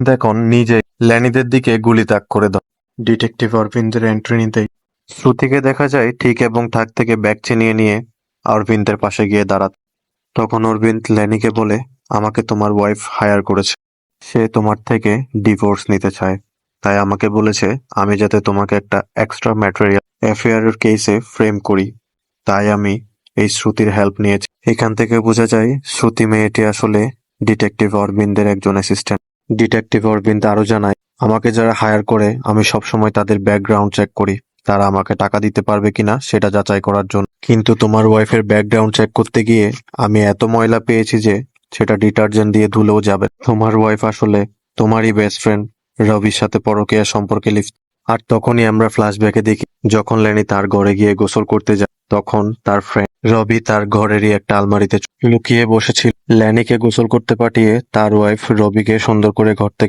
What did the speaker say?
এখন নিজেই ল্যানিদের দিকে গুলি তাক করে দাও। ডিটেকটিভ অরবিন্দের এন্ট্রি নিতেই শ্রুতিকে দেখা যায় ঠিক এবং ঠাক থেকে ব্যাগ ছিনিয়ে নিয়ে অরবিন্দের পাশে গিয়ে দাঁড়াতে। তখন অরবিন্দ ল্যানিকে বলে, আমাকে তোমার ওয়াইফ হায়ার করেছে। সে তোমার থেকে ডিভোর্স নিতে চায়, তাই আমাকে বলেছে আমি যাতে তোমাকে একটা এক্সট্রা ম্যাটেরিয়াল অ্যাফেয়ারের কেসে ফ্রেম করি। তাই আমি এই শ্রুতির হেল্প নিয়েছি। এখান থেকে বোঝা যায় শ্রুতি মেয়েটি আসলে ডিটেকটিভ অরবিন্দের একজন অ্যাসিস্ট্যান্ট। ডিটেকটিভ অরবিন্দ আরো জানায়, আমাকে যারা হায়ার করে আমি সবসময় তাদের ব্যাকগ্রাউন্ড চেক করি, তারা আমাকে টাকা দিতে পারবে কিনা সেটা যাচাই করার জন্য। কিন্তু তোমার ওয়াইফের ব্যাকগ্রাউন্ড চেক করতে গিয়ে আমি এত ময়লা পেয়েছি যে সেটা ডিটারজেন্ট দিয়ে ধুলেও যাবে। তোমার ওয়াইফ আসলে তোমারই বেস্ট ফ্রেন্ড রবির সাথে পরকীয়া সম্পর্কে লিপ্ত। আর তখনই আমরা ফ্ল্যাশব্যাকে দেখি যখন ল্যানি তার ঘরে গিয়ে গোসল করতে যায়, তখন তার ফ্রেন্ড রবি তার ঘরেরই একটা আলমারিতে লুকিয়ে বসেছিল। ল্যানিকে গোসল করতে পাঠিয়ে তার ওয়াইফ রবিকে সুন্দর করে ঘর থেকে